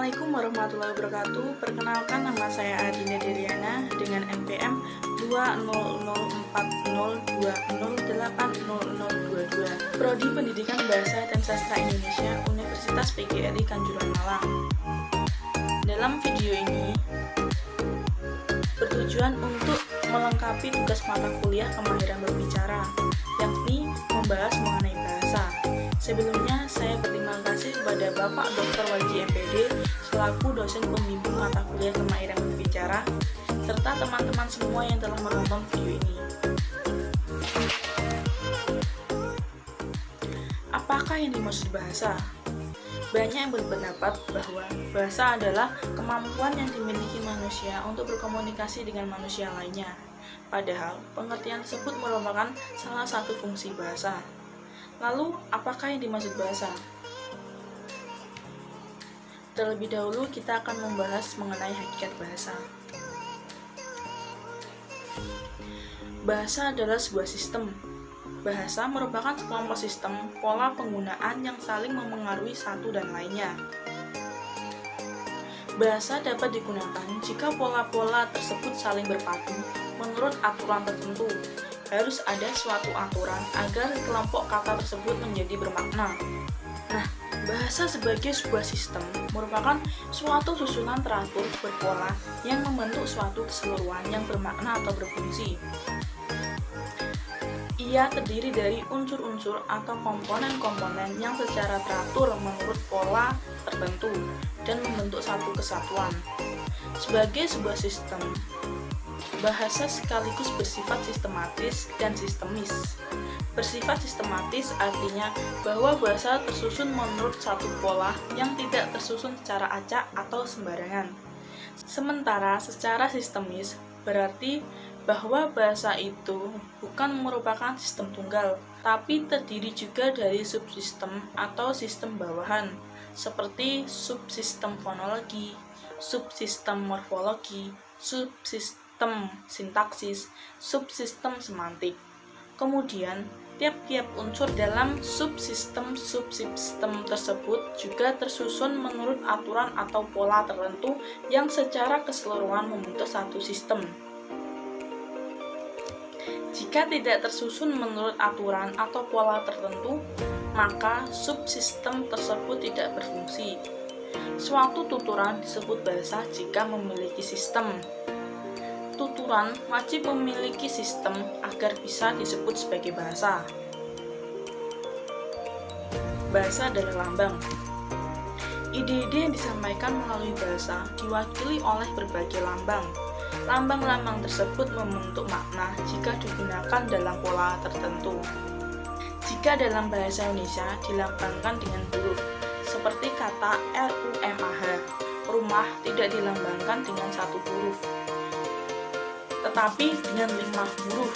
Assalamualaikum warahmatullahi wabarakatuh. Perkenalkan, nama saya Adinda Deriana dengan NPM 20040208022. Prodi Pendidikan Bahasa dan Sastra Indonesia, Universitas PGRI Kanjuruhan Malang. Dalam video ini bertujuan untuk melengkapi tugas mata kuliah kemahiran berbicara, yakni membahas mengenai bahasa. Sebelumnya, saya berterima kasih kepada Bapak Dr. Waji MPD selaku dosen pembimbing mata kuliah kemahiran berbicara, serta teman-teman semua yang telah menonton video ini. Apakah yang dimaksud bahasa? Banyak yang berpendapat bahwa bahasa adalah kemampuan yang dimiliki manusia untuk berkomunikasi dengan manusia lainnya. Padahal, pengertian tersebut merupakan salah satu fungsi bahasa. Lalu, apakah yang dimaksud bahasa? Terlebih dahulu, kita akan membahas mengenai hakikat bahasa. Bahasa adalah sebuah sistem. Bahasa merupakan sekelompok sistem pola penggunaan yang saling memengaruhi satu dan lainnya. Bahasa dapat digunakan jika pola-pola tersebut saling berpadu menurut aturan tertentu. Harus ada suatu aturan agar kelompok kata tersebut menjadi bermakna. Nah, bahasa sebagai sebuah sistem merupakan suatu susunan teratur berpola yang membentuk suatu keseluruhan yang bermakna atau berfungsi. Ia terdiri dari unsur-unsur atau komponen-komponen yang secara teratur menurut pola tertentu dan membentuk satu kesatuan. Sebagai sebuah sistem, bahasa sekaligus bersifat sistematis dan sistemis. Bersifat sistematis artinya bahwa bahasa tersusun menurut satu pola yang tidak tersusun secara acak atau sembarangan. Sementara secara sistemis berarti bahwa bahasa itu bukan merupakan sistem tunggal, tapi terdiri juga dari subsistem atau sistem bawahan, seperti subsistem fonologi, subsistem morfologi, subsistem sintaksis, subsistem semantik. Kemudian, tiap-tiap unsur dalam subsistem tersebut juga tersusun menurut aturan atau pola tertentu yang secara keseluruhan membentuk satu sistem. Jika tidak tersusun menurut aturan atau pola tertentu, maka subsistem tersebut tidak berfungsi. Suatu tuturan disebut bahasa jika memiliki sistem. Tuturan wajib memiliki sistem agar bisa disebut sebagai bahasa. Bahasa adalah lambang. Ide-ide yang disampaikan melalui bahasa diwakili oleh berbagai lambang. Lambang-lambang tersebut membentuk makna jika digunakan dalam pola tertentu. Jika dalam bahasa Indonesia dilambangkan dengan huruf, seperti kata rumah, rumah tidak dilambangkan dengan satu huruf, tetapi dengan 5 huruf,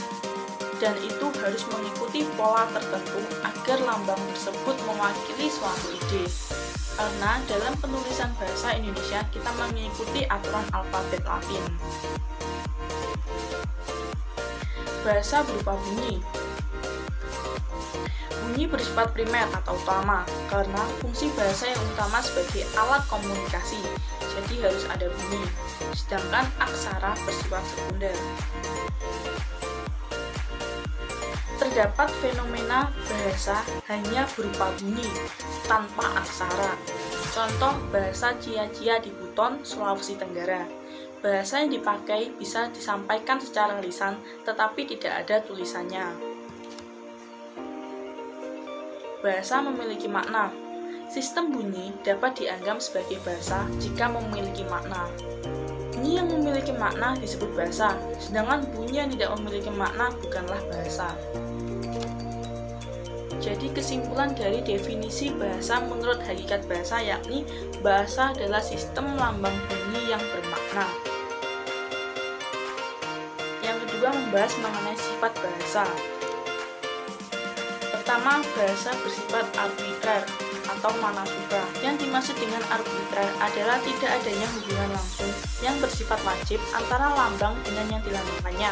dan itu harus mengikuti pola tertentu agar lambang tersebut mewakili suatu ide. Karena dalam penulisan bahasa Indonesia kita mengikuti aturan alfabet Latin. Bahasa berupa bunyi. Bunyi bersifat primer atau utama, karena fungsi bahasa yang utama sebagai alat komunikasi, jadi harus ada bunyi, sedangkan aksara bersifat sekunder. Terdapat fenomena bahasa hanya berupa bunyi, tanpa aksara. Contoh bahasa Cia-Cia di Buton, Sulawesi Tenggara. Bahasa yang dipakai bisa disampaikan secara lisan, tetapi tidak ada tulisannya. Bahasa memiliki makna. Sistem bunyi dapat dianggap sebagai bahasa jika memiliki makna. Bunyi yang memiliki makna disebut bahasa, sedangkan bunyi yang tidak memiliki makna bukanlah bahasa. Jadi kesimpulan dari definisi bahasa menurut hakikat bahasa yakni bahasa adalah sistem lambang bunyi yang bermakna. Yang kedua, membahas mengenai sifat bahasa. Pertama, bahasa bersifat arbitrer atau mana suka. Yang dimaksud dengan arbitrer adalah tidak adanya hubungan langsung yang bersifat wajib antara lambang dengan yang dilambangkannya.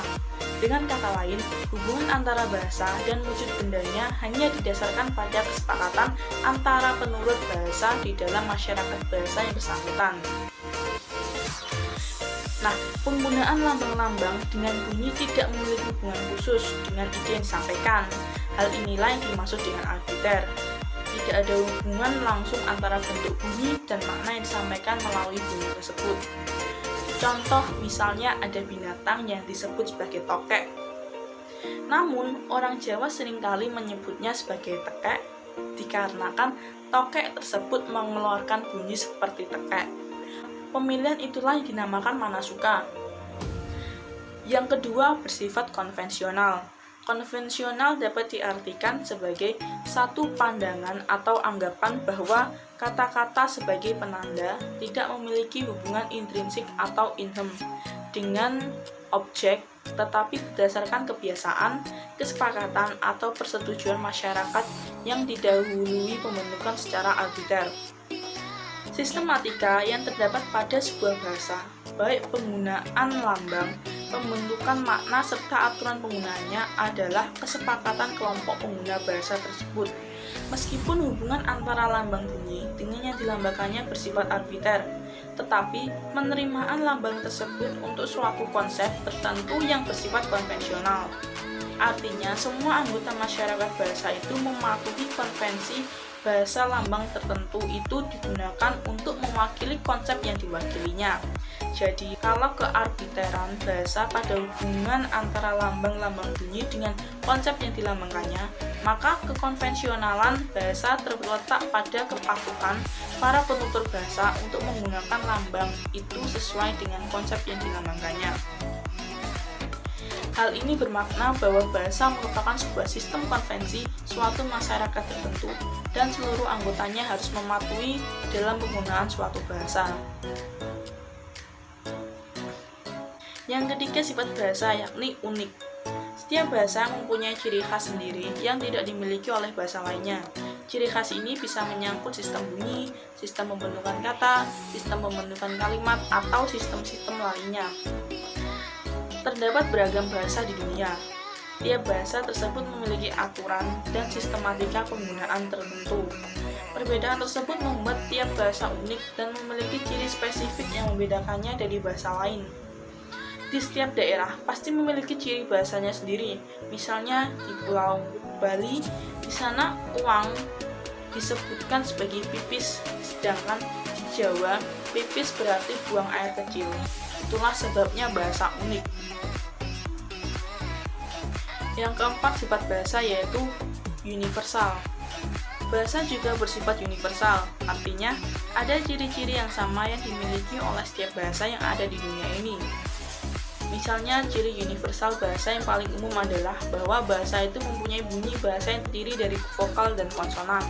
Dengan kata lain, hubungan antara bahasa dan wujud bendanya hanya didasarkan pada kesepakatan antara penurut bahasa di dalam masyarakat bahasa yang bersangkutan. Nah, penggunaan lambang-lambang dengan bunyi tidak memiliki hubungan khusus dengan ide yang disampaikan. Hal inilah yang dimaksud dengan arbiter. Tidak ada hubungan langsung antara bentuk bunyi dan makna yang disampaikan melalui bunyi tersebut. Contoh, misalnya ada binatang yang disebut sebagai tokek. Namun, orang Jawa seringkali menyebutnya sebagai tekek dikarenakan tokek tersebut mengeluarkan bunyi seperti tekek. Pemilihan itulah yang dinamakan manasuka. Yang kedua, bersifat konvensional. Konvensional dapat diartikan sebagai satu pandangan atau anggapan bahwa kata-kata sebagai penanda tidak memiliki hubungan intrinsik atau inhem dengan objek, tetapi berdasarkan kebiasaan, kesepakatan, atau persetujuan masyarakat yang didahului pembentukan secara arbiter. Sistematika yang terdapat pada sebuah bahasa, baik penggunaan lambang, pembentukan makna, serta aturan penggunaannya adalah kesepakatan kelompok pengguna bahasa tersebut. Meskipun hubungan antara lambang bunyi dengan yang dilambangkannya bersifat arbiter, tetapi penerimaan lambang tersebut untuk suatu konsep tertentu yang bersifat konvensional. Artinya, semua anggota masyarakat bahasa itu mematuhi konvensi bahasa lambang tertentu itu digunakan untuk mewakili konsep yang diwakilinya. Jadi, kalau kearbiteran bahasa pada hubungan antara lambang-lambang bunyi dengan konsep yang dilambangkannya, maka kekonvensionalan bahasa terletak pada kepatuhan para penutur bahasa untuk menggunakan lambang itu sesuai dengan konsep yang dilambangkannya. Hal ini bermakna bahwa bahasa merupakan sebuah sistem konvensi suatu masyarakat tertentu dan seluruh anggotanya harus mematuhi dalam penggunaan suatu bahasa. Yang ketiga, sifat bahasa yakni unik. Setiap bahasa mempunyai ciri khas sendiri yang tidak dimiliki oleh bahasa lainnya. Ciri khas ini bisa menyangkut sistem bunyi, sistem pembentukan kata, sistem pembentukan kalimat, atau sistem-sistem lainnya. Terdapat beragam bahasa di dunia. Tiap bahasa tersebut memiliki aturan dan sistematika penggunaan tertentu. Perbedaan tersebut membuat tiap bahasa unik dan memiliki ciri spesifik yang membedakannya dari bahasa lain. Di setiap daerah pasti memiliki ciri bahasanya sendiri. Misalnya di Pulau Bali, di sana uang disebutkan sebagai pipis, sedangkan di Jawa pipis berarti buang air kecil. Itulah sebabnya bahasa unik. Yang keempat, sifat bahasa yaitu universal. Bahasa juga bersifat universal, artinya ada ciri-ciri yang sama yang dimiliki oleh setiap bahasa yang ada di dunia ini. Misalnya, ciri universal bahasa yang paling umum adalah bahwa bahasa itu mempunyai bunyi bahasa yang terdiri dari vokal dan konsonan.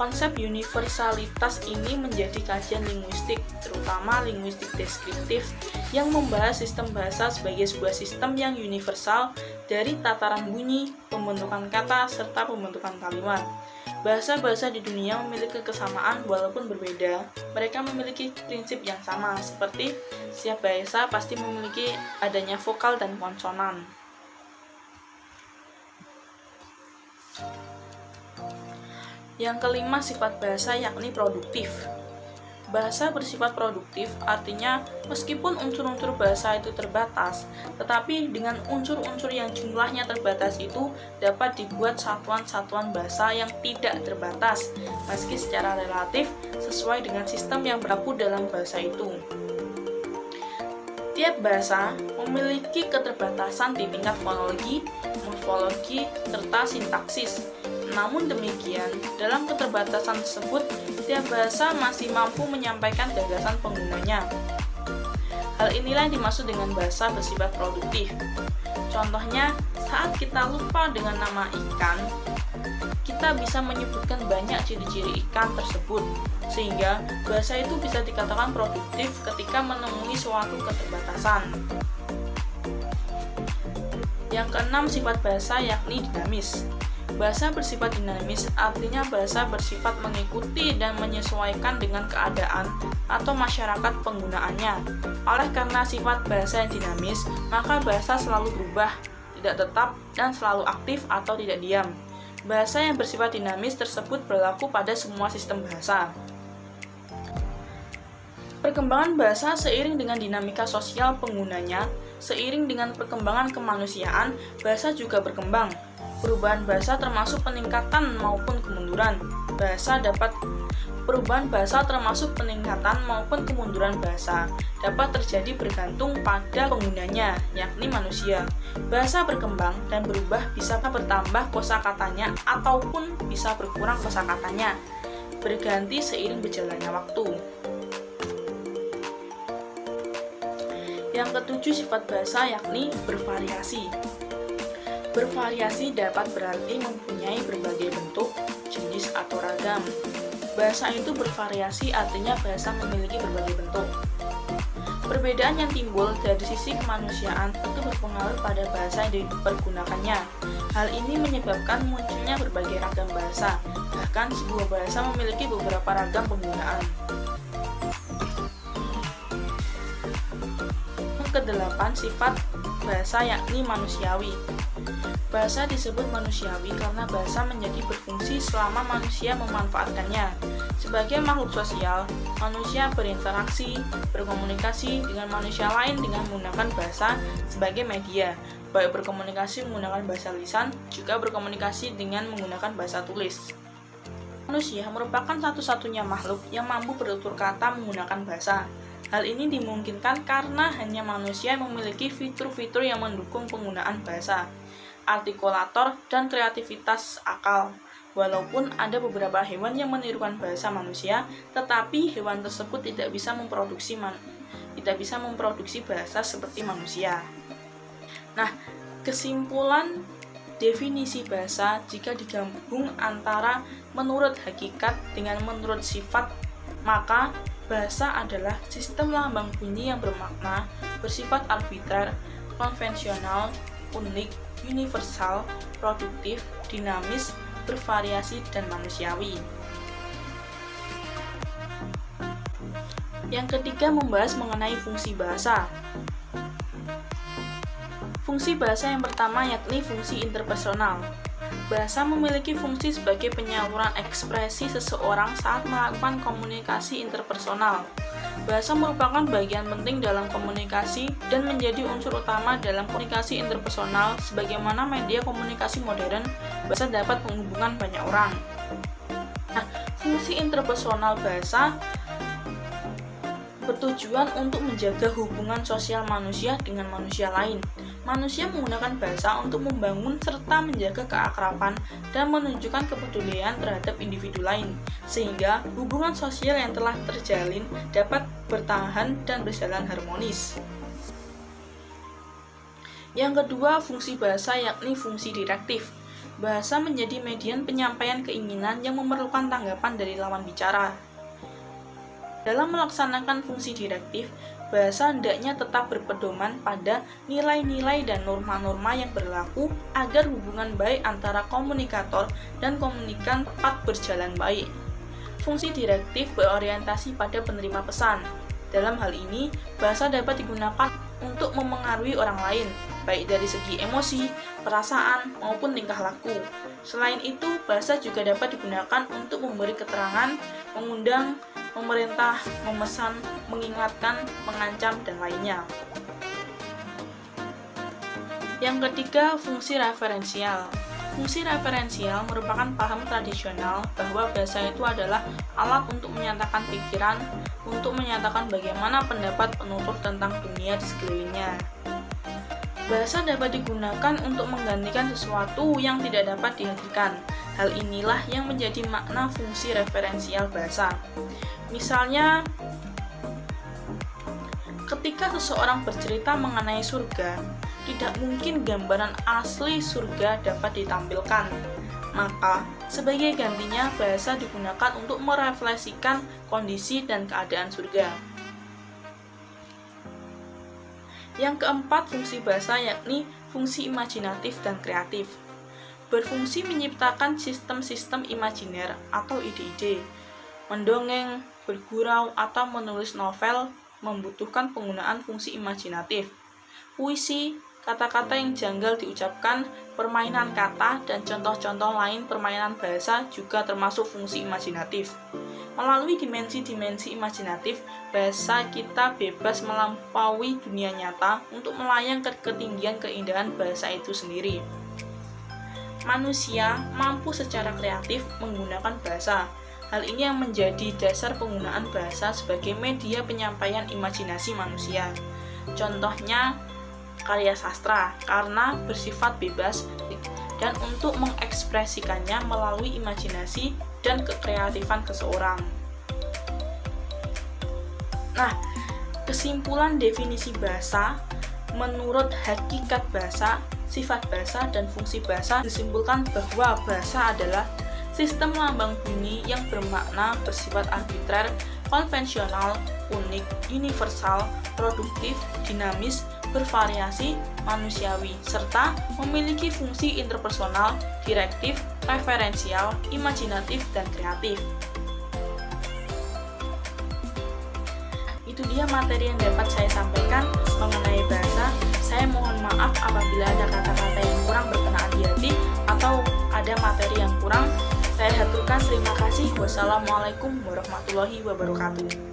Konsep universalitas ini menjadi kajian linguistik, terutama linguistik deskriptif, yang membahas sistem bahasa sebagai sebuah sistem yang universal dari tataran bunyi, pembentukan kata, serta pembentukan kalimat. Bahasa-bahasa di dunia memiliki kesamaan walaupun berbeda. Mereka memiliki prinsip yang sama, seperti setiap bahasa pasti memiliki adanya vokal dan konsonan. Yang kelima, sifat bahasa yakni produktif. Bahasa bersifat produktif artinya meskipun unsur-unsur bahasa itu terbatas, tetapi dengan unsur-unsur yang jumlahnya terbatas itu dapat dibuat satuan-satuan bahasa yang tidak terbatas, meski secara relatif sesuai dengan sistem yang berlaku dalam bahasa itu. Tiap bahasa memiliki keterbatasan di tingkat fonologi, morfologi, serta sintaksis. Namun demikian, dalam keterbatasan tersebut, tiap bahasa masih mampu menyampaikan gagasan penggunanya. Hal inilah yang dimaksud dengan bahasa bersifat produktif. Contohnya, saat kita lupa dengan nama ikan, kita bisa menyebutkan banyak ciri-ciri ikan tersebut, sehingga bahasa itu bisa dikatakan produktif ketika menemui suatu keterbatasan. Yang keenam, sifat bahasa yakni dinamis. Bahasa bersifat dinamis artinya bahasa bersifat mengikuti dan menyesuaikan dengan keadaan atau masyarakat penggunaannya. Oleh karena sifat bahasa yang dinamis, maka bahasa selalu berubah, tidak tetap, dan selalu aktif atau tidak diam. Bahasa yang bersifat dinamis tersebut berlaku pada semua sistem bahasa. Perkembangan bahasa seiring dengan dinamika sosial penggunanya, seiring dengan perkembangan kemanusiaan, bahasa juga berkembang. Perubahan bahasa termasuk peningkatan maupun kemunduran. Perubahan bahasa termasuk peningkatan maupun kemunduran bahasa dapat terjadi bergantung pada penggunanya, yakni manusia. Bahasa berkembang dan berubah bisa bertambah kosakatanya ataupun bisa berkurang kosakatanya, berganti seiring berjalannya waktu. Yang ketujuh sifat bahasa yakni bervariasi. Bervariasi dapat berarti mempunyai berbagai bentuk, jenis, atau ragam. Bahasa itu bervariasi artinya bahasa memiliki berbagai bentuk. Perbedaan yang timbul dari sisi kemanusiaan tentu berpengaruh pada bahasa yang dipergunakannya. Hal ini menyebabkan munculnya berbagai ragam bahasa, bahkan sebuah bahasa memiliki beberapa ragam penggunaan. Kedelapan sifat bahasa yakni manusiawi. Bahasa disebut manusiawi karena bahasa menjadi berfungsi selama manusia memanfaatkannya. Sebagai makhluk sosial, manusia berinteraksi, berkomunikasi dengan manusia lain dengan menggunakan bahasa sebagai media, baik berkomunikasi menggunakan bahasa lisan, juga berkomunikasi dengan menggunakan bahasa tulis. Manusia merupakan satu-satunya makhluk yang mampu bertutur kata menggunakan bahasa. Hal ini dimungkinkan karena hanya manusia yang memiliki fitur-fitur yang mendukung penggunaan bahasa, artikulator, dan kreativitas akal. Walaupun ada beberapa hewan yang menirukan bahasa manusia, tetapi hewan tersebut tidak bisa memproduksi bahasa seperti manusia. Nah, kesimpulan definisi bahasa jika digabung antara menurut hakikat dengan menurut sifat, maka bahasa adalah sistem lambang bunyi yang bermakna, bersifat arbiter, konvensional, unik, universal, produktif, dinamis, bervariasi, dan manusiawi. Yang ketiga, membahas mengenai fungsi bahasa. Fungsi bahasa yang pertama yakni fungsi interpersonal. Bahasa memiliki fungsi sebagai penyaluran ekspresi seseorang saat melakukan komunikasi interpersonal. Bahasa merupakan bagian penting dalam komunikasi dan menjadi unsur utama dalam komunikasi interpersonal. Sebagaimana media komunikasi modern, bahasa dapat menghubungkan banyak orang. Nah, fungsi interpersonal bahasa bertujuan untuk menjaga hubungan sosial manusia dengan manusia lain. Manusia menggunakan bahasa untuk membangun serta menjaga keakraban dan menunjukkan kepedulian terhadap individu lain, sehingga hubungan sosial yang telah terjalin dapat bertahan dan berjalan harmonis. Yang kedua, fungsi bahasa yakni fungsi direktif. Bahasa menjadi median penyampaian keinginan yang memerlukan tanggapan dari lawan bicara. Dalam melaksanakan fungsi direktif, bahasa hendaknya tetap berpedoman pada nilai-nilai dan norma-norma yang berlaku agar hubungan baik antara komunikator dan komunikan dapat berjalan baik. Fungsi direktif berorientasi pada penerima pesan. Dalam hal ini, bahasa dapat digunakan untuk memengaruhi orang lain, baik dari segi emosi, perasaan, maupun tingkah laku. Selain itu, bahasa juga dapat digunakan untuk memberi keterangan, mengundang, memerintah, memesan, mengingatkan, mengancam, dan lainnya. Yang ketiga, fungsi referensial. Fungsi referensial merupakan paham tradisional bahwa bahasa itu adalah alat untuk menyatakan pikiran, untuk menyatakan bagaimana pendapat penutur tentang dunia di sekelilingnya. Bahasa dapat digunakan untuk menggantikan sesuatu yang tidak dapat dihadirkan. Hal inilah yang menjadi makna fungsi referensial bahasa. Misalnya, ketika seseorang bercerita mengenai surga, tidak mungkin gambaran asli surga dapat ditampilkan. Maka, sebagai gantinya, bahasa digunakan untuk merefleksikan kondisi dan keadaan surga. Yang keempat, fungsi bahasa yakni fungsi imajinatif dan kreatif. berfungsi menciptakan sistem-sistem imajiner atau ide-ide. Mendongeng, bergurau, atau menulis novel membutuhkan penggunaan fungsi imajinatif. Puisi, kata-kata yang janggal diucapkan, permainan kata, dan contoh-contoh lain permainan bahasa juga termasuk fungsi imajinatif. Melalui dimensi-dimensi imajinatif, bahasa kita bebas melampaui dunia nyata untuk melayang ke ketinggian keindahan bahasa itu sendiri. Manusia mampu secara kreatif menggunakan bahasa. Hal ini yang menjadi dasar penggunaan bahasa sebagai media penyampaian imajinasi manusia. Contohnya, karya sastra karena bersifat bebas dan untuk mengekspresikannya melalui imajinasi dan kekreatifan seseorang. Nah, kesimpulan definisi bahasa menurut hakikat bahasa, sifat bahasa, dan fungsi bahasa disimpulkan bahwa bahasa adalah sistem lambang bunyi yang bermakna bersifat arbitrer, konvensional, unik, universal, produktif, dinamis, bervariasi, manusiawi, serta memiliki fungsi interpersonal, direktif, referensial, imajinatif, dan kreatif. Itu dia materi yang dapat saya sampaikan mengenai bahasa. Saya mohon maaf apabila ada kata-kata yang kurang berkenaan di hati atau ada materi yang kurang. Saya haturkan terima kasih. Wassalamualaikum warahmatullahi wabarakatuh.